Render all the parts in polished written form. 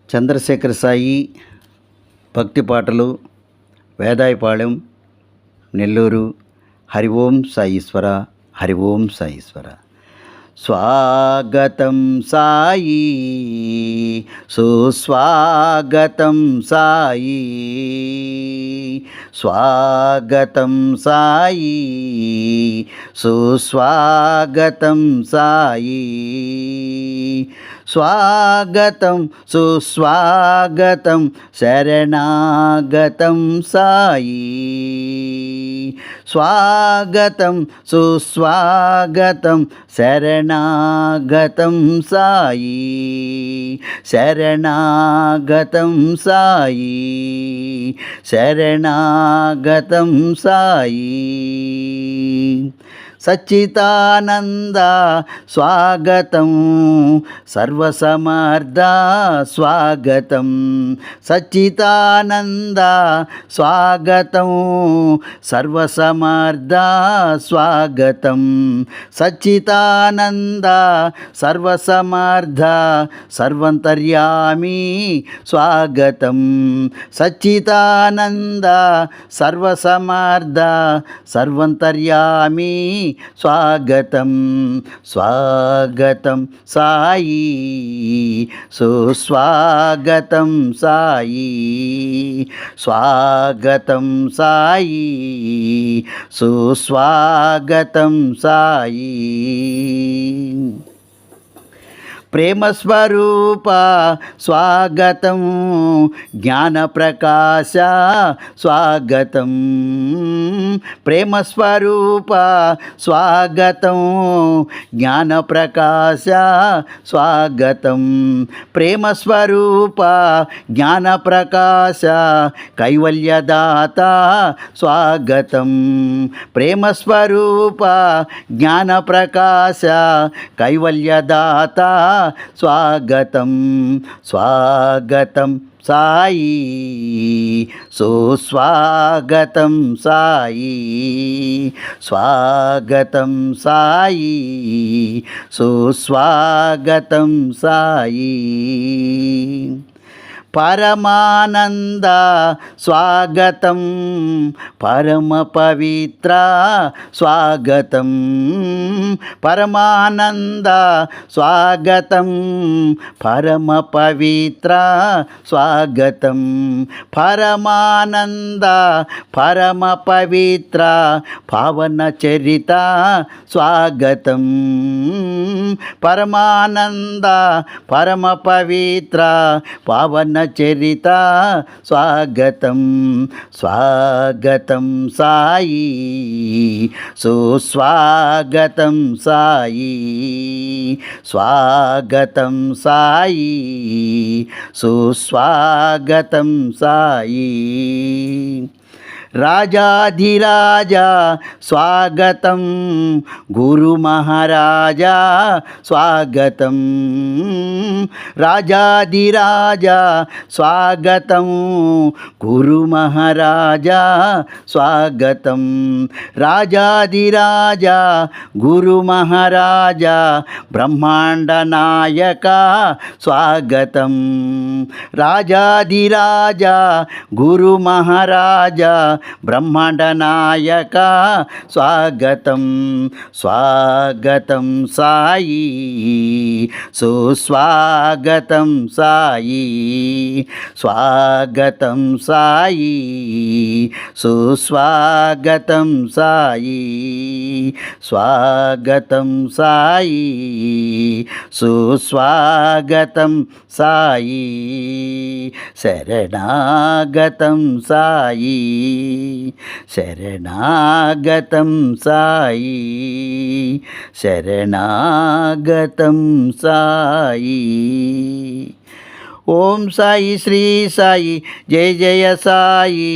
చంద్రశేఖర సాయి భక్తి పాటలు, వేదాయపాళెం, నెల్లూరు. హరి ఓం సాయీశ్వర, హరి ఓం సాయీశ్వర. స్వాగతం సాయి, సుస్వాగతం సాయి, స్వాగతం సాయి, సుస్వాగతం సాయి, స్వాగతం సుస్వాగతం శరణాగతం సాయి, స్వాగతం సుస్వాగతం శరణాగతం సాయి, శరణాగతం సాయి, శరణాగతం సాయి. సచ్చిదానంద స్వాగతం, సర్వసమర్థ స్వాగతం, సచ్చిదానంద స్వాగతం, సర్వసమర్థ స్వాగతం, సచ్చిదానంద సర్వసమర్థ సర్వంతర్యామి స్వాగతం, సచ్చిదానంద సర్వసమర్థ సర్వంతర్యామి స్వాగతం, స్వాగతం సాయి, సుస్వాగతం సాయి, స్వాగతం సాయి, సుస్వాగతం సాయి. ప్రేమస్వరూప స్వాగతం, జ్ఞానప్రకాశ స్వాగతం, ప్రేమస్వరూప స్వాగతం, జ్ఞానప్రకాశ స్వాగతం, ప్రేమస్వరూప జ్ఞానప్రకాశ కైవల్యదాత స్వాగతం, ప్రేమస్వరూప జ్ఞానప్రకాశ కైవల్యదాత స్వాగతం, స్వాగతం సాయి, సుస్వాగతం సాయి, స్వాగతం సాయి, సుస్వాగతం సాయి. పరమానంద స్వాగతం, పరమ పవిత్ర స్వాగతం, పరమానంద స్వాగతం, పరమ పవిత్ర స్వాగతం, పరమానంద పరమ పవిత్ర పావన చరిత స్వాగతం, పరమానంద పరమ పవిత్ర పావన చరిత స్వాగతం, స్వాగతం సాయి, సుస్వాగతం సాయి, స్వాగతం సాయి, సుస్వాగతం సాయి. రాజాధిరాజా స్వాగతం, గురు మహారాజా స్వాగతం, రాజాధిరాజా స్వాగతం, గురు మహారాజా స్వాగతం, రాజాధిరాజా గురు మహారాజా బ్రహ్మాండ నాయక స్వాగతం, రాజాధిరాజా గురు మహారాజా బ్రహ్మాండ నాయక స్వాగతం, స్వాగతం సాయి, సుస్వాగతం సాయి, స్వాగతం సాయి, సుస్వాగతం సాయి, స్వాగతం సాయి, సుస్వాగతం సాయి, శరణాగతం సాయి, శరణాగతం సాయి, శరణాగతం సాయి. ఓం సాయి శ్రీ సాయి జయ జయ సాయి,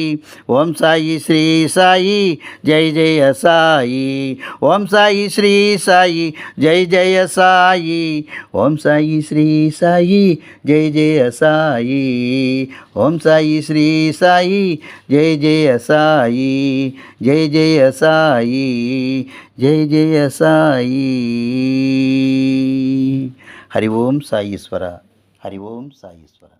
ఓం సాయి శ్రీ సాయి జయ జయ సాయి, ఓం సాయి శ్రీ సాయి జయ జయ సాయి, ఓం సాయి శ్రీ సాయి జయ జయ సాయి, ఓం సాయి శ్రీ సాయి జయ జయ సాయి, జయ జయ సాయి, జయ జయ సాయి. హరి ఓం సాయీశ్వర, హరి ఓం సాయీశ్వర.